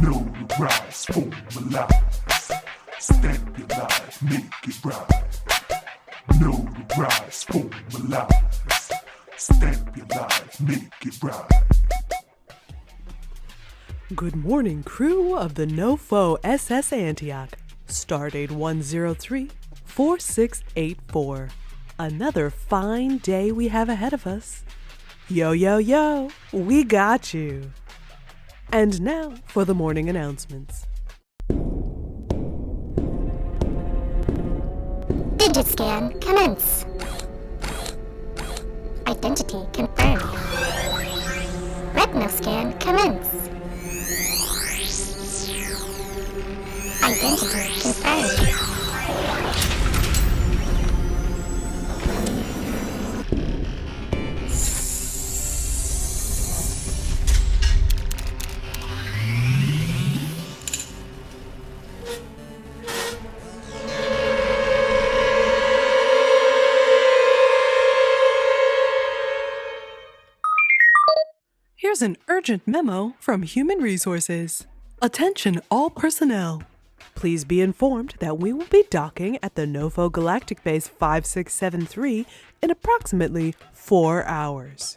Know the rise, formalize. Stamp your life, make it right. Know the rise, formalize. Stamp your life, make it right. Good morning, crew of the NO-FO SS Antioch. Stardate 103-4684. Another fine day we have ahead of us. Yo, yo, yo, we got you. And now for the morning announcements. Digit scan commence. Identity confirmed. Retinal scan commence. Identity confirmed. Here's an urgent memo from Human Resources. Attention all personnel. Please be informed that we will be docking at the NO-FO Galactic Base 5673 in approximately 4 hours.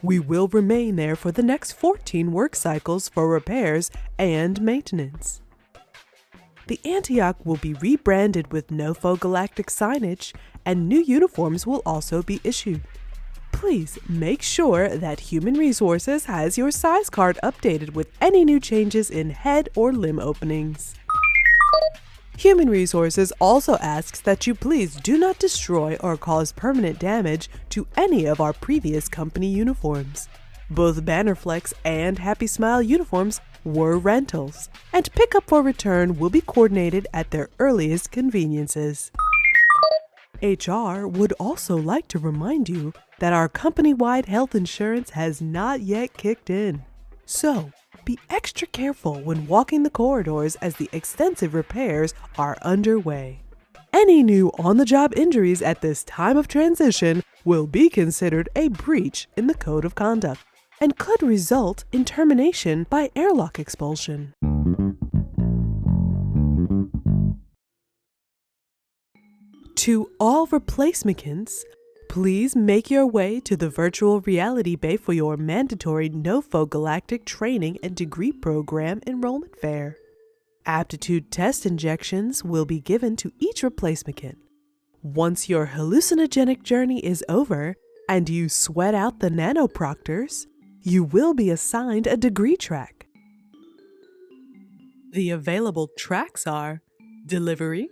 We will remain there for the next 14 work cycles for repairs and maintenance. The Antioch will be rebranded with NO-FO Galactic signage, and new uniforms will also be issued. Please make sure that Human Resources has your size card updated with any new changes in head or limb openings. Human Resources also asks that you please do not destroy or cause permanent damage to any of our previous company uniforms. Both Bannerflex and Happy Smile uniforms were rentals, and pickup or return will be coordinated at their earliest conveniences. HR would also like to remind you that our company-wide health insurance has not yet kicked in. So, be extra careful when walking the corridors as the extensive repairs are underway. Any new on-the-job injuries at this time of transition will be considered a breach in the Code of Conduct and could result in termination by airlock expulsion. To all replacements, please make your way to the virtual reality bay for your mandatory NO-FO Galactic training and degree program enrollment fair. Aptitude test injections will be given to each replacement. Once your hallucinogenic journey is over and you sweat out the nanoproctors, you will be assigned a degree track. The available tracks are delivery,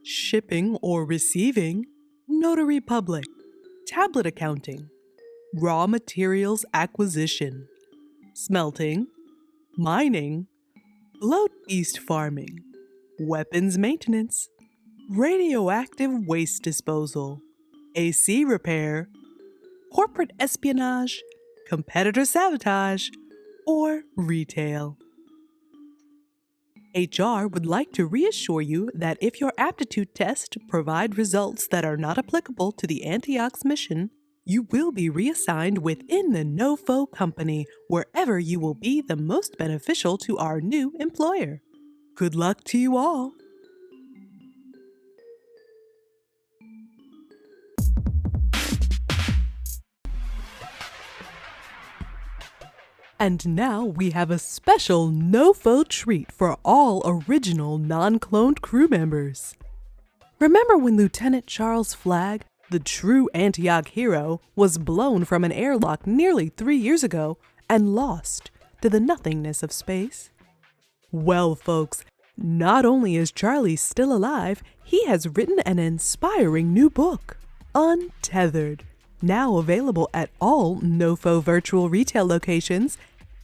shipping or receiving, notary public, tablet accounting, raw materials acquisition, smelting, mining, float beast farming, weapons maintenance, radioactive waste disposal, AC repair, corporate espionage, competitor sabotage, or retail. HR would like to reassure you that if your aptitude test provide results that are not applicable to the Antioch's mission, you will be reassigned within the NO-FO company wherever you will be the most beneficial to our new employer. Good luck to you all! And now we have a special NO-FO treat for all original non-cloned crew members. Remember when Lieutenant Charles Flagg, the true Antioch hero, was blown from an airlock nearly 3 years ago and lost to the nothingness of space? Well, folks, not only is Charlie still alive, he has written an inspiring new book, Untethered, now available at all NO-FO virtual retail locations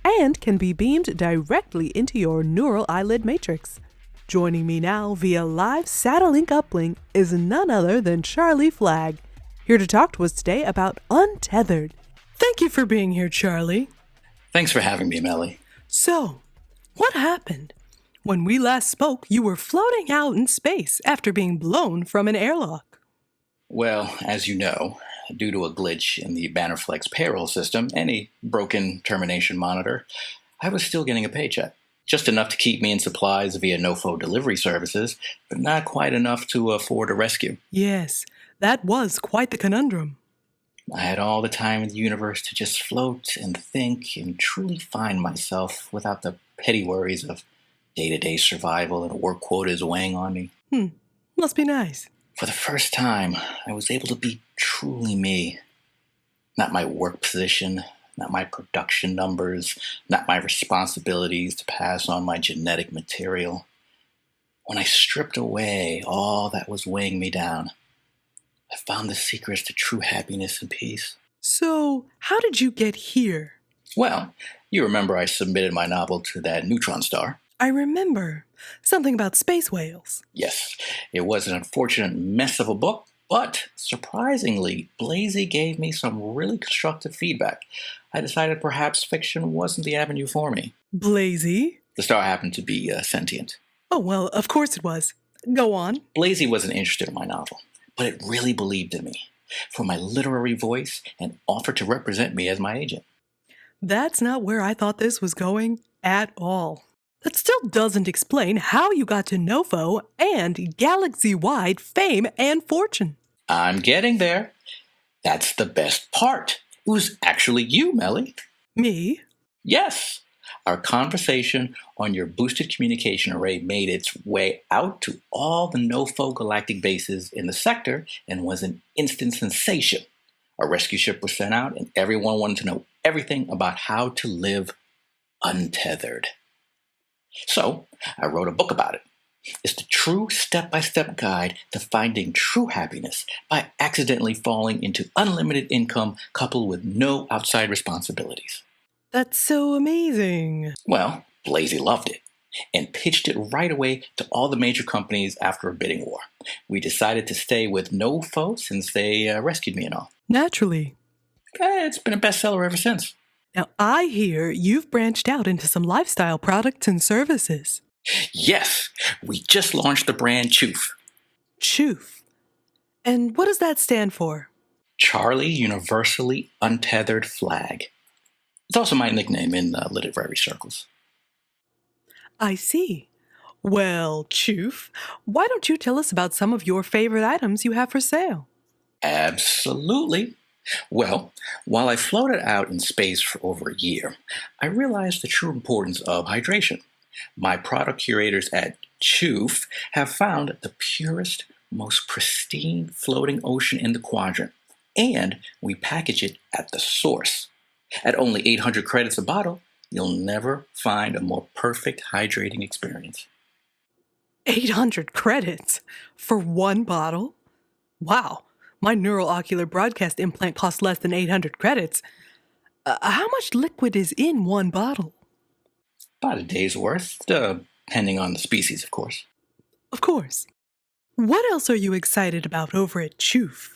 and can be beamed directly into your neural eyelid matrix. Joining me now via live Satellink uplink is none other than Charlie Flagg, here to talk to us today about Untethered. Thank you for being here, Charlie. Thanks for having me, Melly. So, what happened? When we last spoke, you were floating out in space after being blown from an airlock. Well, as you know, due to a glitch in the Bannerflex payroll system and a broken termination monitor, I was still getting a paycheck. Just enough to keep me in supplies via NO-FO delivery services, but not quite enough to afford a rescue. Yes, that was quite the conundrum. I had all the time in the universe to just float and think and truly find myself without the petty worries of day-to-day survival and work quotas weighing on me. Must be nice. For the first time, I was able to be truly me. Not my work position, not my production numbers, not my responsibilities to pass on my genetic material. When I stripped away all that was weighing me down, I found the secrets to true happiness and peace. So, how did you get here? Well, you remember I submitted my novel to that neutron star. I remember. Something about space whales. Yes, it was an unfortunate mess of a book, but surprisingly, Blazy gave me some really constructive feedback. I decided perhaps fiction wasn't the avenue for me. Blazy? The star happened to be sentient. Oh, well, of course it was. Go on. Blazy wasn't interested in my novel, but it really believed in me for my literary voice and offered to represent me as my agent. That's not where I thought this was going at all. That still doesn't explain how you got to NO-FO and galaxy-wide fame and fortune. I'm getting there. That's the best part. It was actually you, Melly. Me? Yes. Our conversation on your boosted communication array made its way out to all the NO-FO Galactic bases in the sector and was an instant sensation. A rescue ship was sent out and everyone wanted to know everything about how to live untethered. So I wrote a book about it. It's the true step-by-step guide to finding true happiness by accidentally falling into unlimited income coupled with no outside responsibilities. That's so amazing. Well, Blazy loved it and pitched it right away to all the major companies after a bidding war. We decided to stay with NO-FO since they rescued me and all. Naturally. It's been a bestseller ever since. Now, I hear you've branched out into some lifestyle products and services. Yes, we just launched the brand Choof. Choof. And what does that stand for? Charlie Universally Untethered Flag. It's also my nickname in literary circles. I see. Well, Choof, why don't you tell us about some of your favorite items you have for sale? Absolutely. Well, while I floated out in space for over a year, I realized the true importance of hydration. My product curators at Choof have found the purest, most pristine floating ocean in the quadrant, and we package it at the source. At only 800 credits a bottle, you'll never find a more perfect hydrating experience. 800 credits for one bottle? Wow, my neuroocular broadcast implant costs less than 800 credits. How much liquid is in one bottle? About a day's worth, depending on the species, of course. Of course. What else are you excited about over at Choof?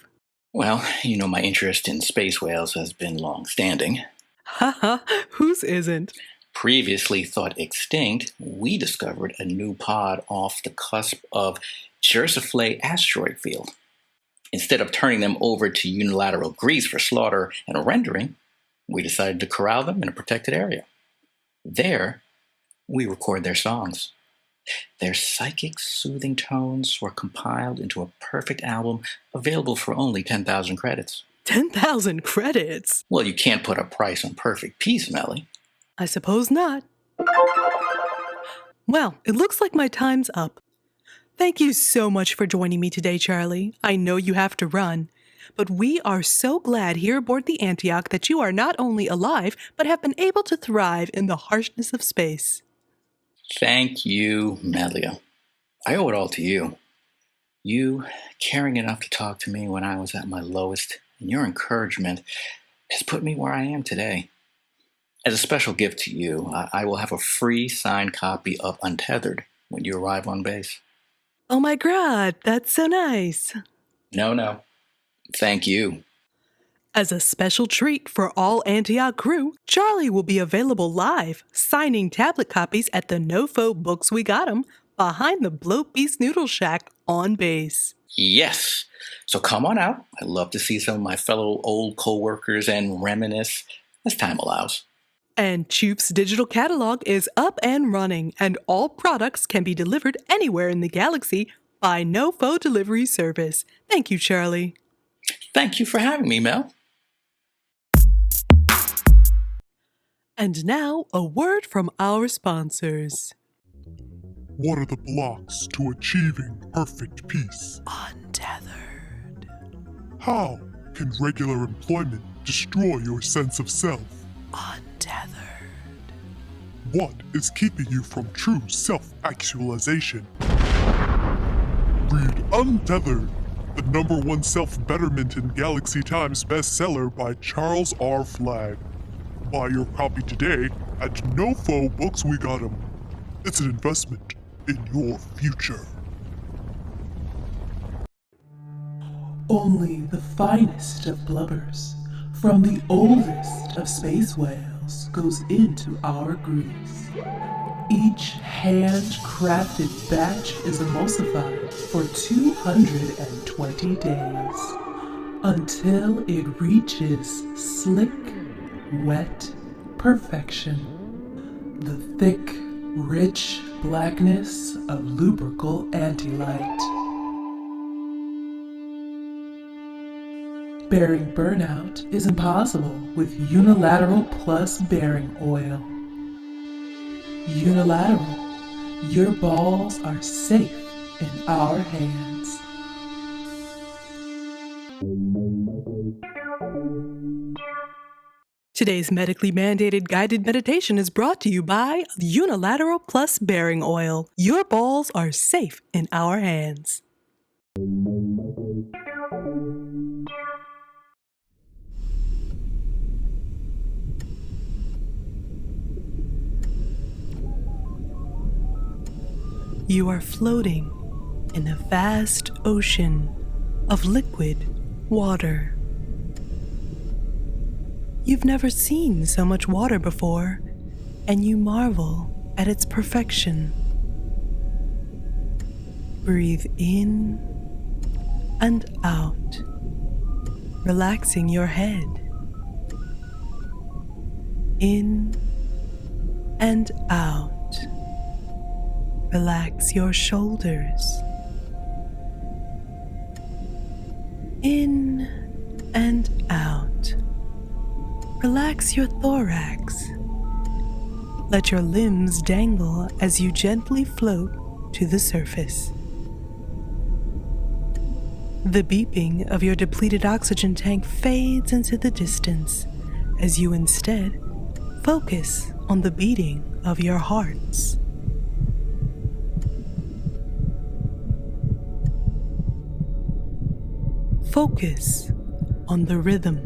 Well, you know my interest in space whales has been long-standing. Haha, whose isn't? Previously thought extinct, we discovered a new pod off the cusp of Jerseyfly asteroid field. Instead of turning them over to unilateral Greece for slaughter and rendering, we decided to corral them in a protected area. There, we record their songs. Their psychic, soothing tones were compiled into a perfect album available for only 10,000 credits. 10,000 credits? Well, you can't put a price on perfect peace, Melly. I suppose not. Well, it looks like my time's up. Thank you so much for joining me today, Charlie. I know you have to run, but we are so glad here aboard the Antioch that you are not only alive, but have been able to thrive in the harshness of space. Thank you, Melia. I owe it all to you. You caring enough to talk to me when I was at my lowest, and your encouragement has put me where I am today. As a special gift to you, I will have a free signed copy of Untethered when you arrive on base. Oh my God, that's so nice. No. Thank you. As a special treat for all Antioch crew, Charlie will be available live, signing tablet copies at the NO-FO Books We Got 'Em behind the Bloat Beast Noodle Shack on base. Yes. So come on out. I'd love to see some of my fellow old co-workers and reminisce as time allows. And Choof's digital catalog is up and running, and all products can be delivered anywhere in the galaxy by NO-FO delivery service. Thank you, Charlie. Thank you for having me, Mel. And now, a word from our sponsors. What are the blocks to achieving perfect peace? Untethered. How can regular employment destroy your sense of self? Untethered. What is keeping you from true self-actualization? Read Untethered, the #1 self-betterment in Galaxy Times bestseller by Charles R. Flagg. Buy your copy today at No-FO Books We Got 'Em. It's an investment in your future. Only the finest of blubbers from the oldest of space whales goes into our grease. Each handcrafted batch is emulsified for 220 days until it reaches slick, wet perfection. The thick, rich blackness of lubrical anti-light. Bearing burnout is impossible with Unilateral Plus Bearing Oil. Unilateral, your balls are safe in our hands. Today's medically mandated guided meditation is brought to you by Unilateral Plus Bearing Oil. Your balls are safe in our hands. You are floating in a vast ocean of liquid water. You've never seen so much water before, and you marvel at its perfection. Breathe in and out, relaxing your head. In and out. Relax your shoulders. In and out. Relax your thorax. Let your limbs dangle as you gently float to the surface. The beeping of your depleted oxygen tank fades into the distance as you instead focus on the beating of your hearts. Focus on the rhythm.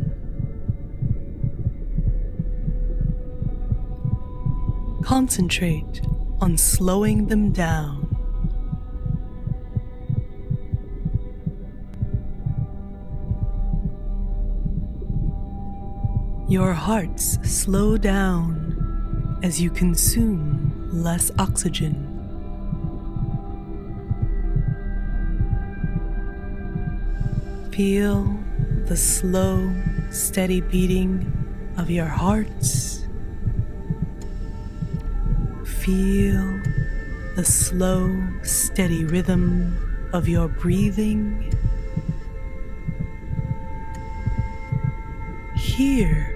Concentrate on slowing them down. Your hearts slow down as you consume less oxygen. Feel the slow, steady beating of your hearts. Feel the slow, steady rhythm of your breathing. Hear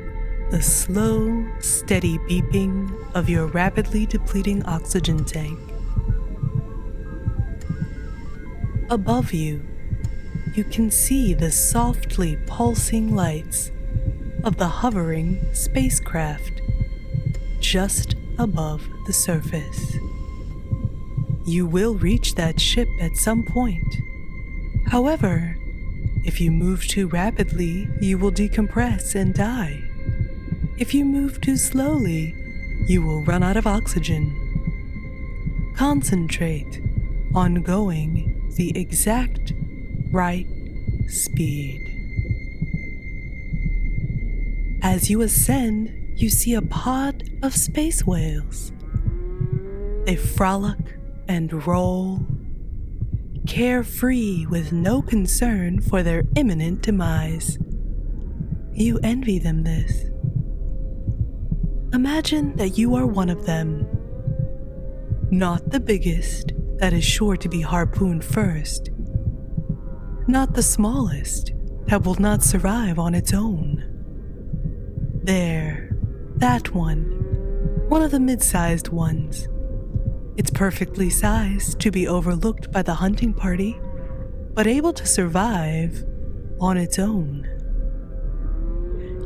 the slow, steady beeping of your rapidly depleting oxygen tank. Above you, you can see the softly pulsing lights of the hovering spacecraft just above the surface. You will reach that ship at some point. However, if you move too rapidly, you will decompress and die. If you move too slowly, you will run out of oxygen. Concentrate on going the exact right speed. As you ascend, you see a pod of space whales. They frolic and roll, carefree with no concern for their imminent demise. You envy them this. Imagine that you are one of them. Not the biggest, that is sure to be harpooned first. Not the smallest, that will not survive on its own. There, that one of the mid-sized ones. It's perfectly sized to be overlooked by the hunting party, but able to survive on its own.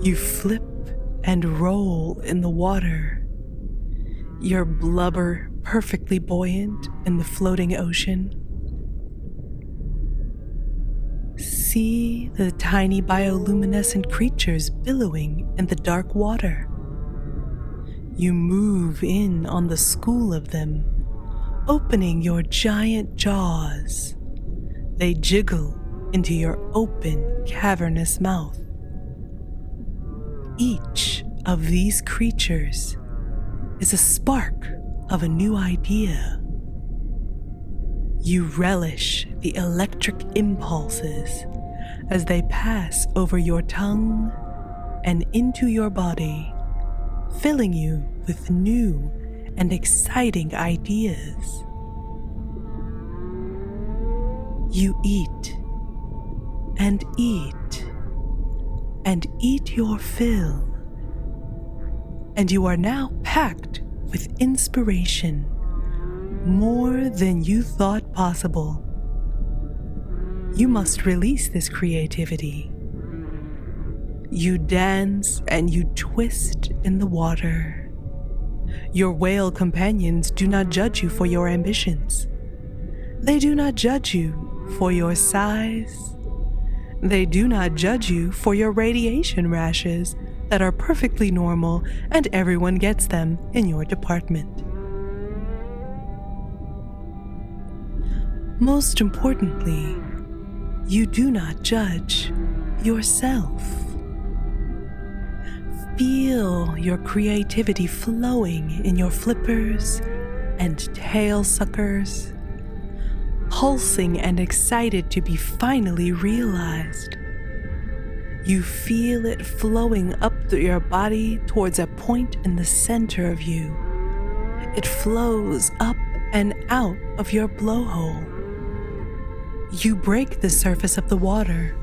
You flip and roll in the water, your blubber perfectly buoyant in the floating ocean. See the tiny bioluminescent creatures billowing in the dark water. You move in on the school of them, opening your giant jaws. They jiggle into your open, cavernous mouth. Each of these creatures is a spark of a new idea. You relish the electric impulses as they pass over your tongue and into your body, filling you with new and exciting ideas. You eat and eat and eat your fill, and you are now packed with inspiration, more than you thought possible. You must release this creativity. You dance and you twist in the water. Your whale companions do not judge you for your ambitions. They do not judge you for your size. They do not judge you for your radiation rashes that are perfectly normal and everyone gets them in your department. Most importantly, you do not judge yourself. Feel your creativity flowing in your flippers and tail suckers, pulsing and excited to be finally realized. You feel it flowing up through your body towards a point in the center of you. It flows up and out of your blowhole. You break the surface of the water,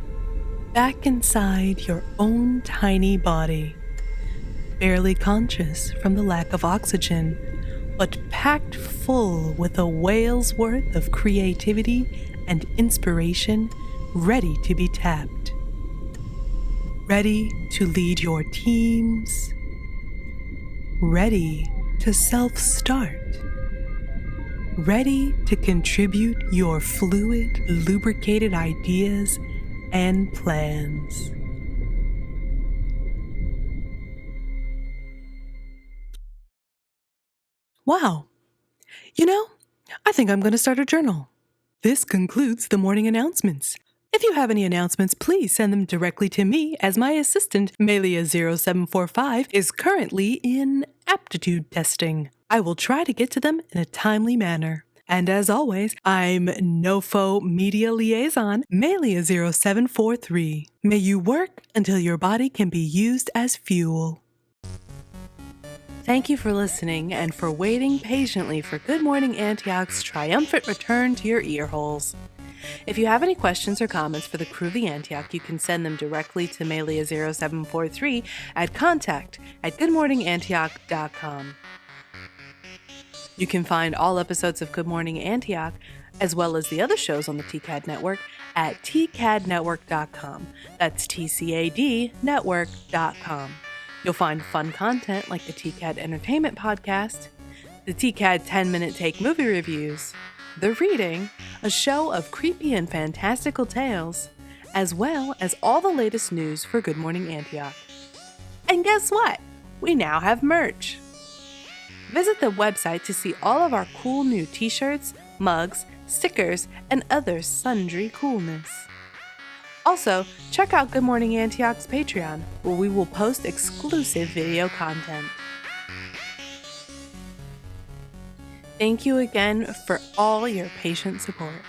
back inside your own tiny body, barely conscious from the lack of oxygen, but packed full with a whale's worth of creativity and inspiration, ready to be tapped. Ready to lead your teams, ready to self-start, ready to contribute your fluid, lubricated ideas and plans. Wow. I think I'm going to start a journal. This concludes the morning announcements. If you have any announcements, please send them directly to me, as my assistant, Melia0745, is currently in aptitude testing. I will try to get to them in a timely manner. And as always, I'm NO-FO Media Liaison, Melia0743. May you work until your body can be used as fuel. Thank you for listening and for waiting patiently for Good Morning Antioch's triumphant return to your earholes. If you have any questions or comments for the crew of the Antioch, you can send them directly to Melia0743 at contact@goodmorningantioch.com. You can find all episodes of Good Morning Antioch, as well as the other shows on the TCAD Network, at tcadnetwork.com. That's TCAD network.com. You'll find fun content like the TCAD Entertainment Podcast, the TCAD 10-Minute Take Movie Reviews, The Reading, a show of creepy and fantastical tales, as well as all the latest news for Good Morning Antioch. And guess what? We now have merch. Visit the website to see all of our cool new t-shirts, mugs, stickers, and other sundry coolness. Also, check out Good Morning Antioch's Patreon, where we will post exclusive video content. Thank you again for all your patient support.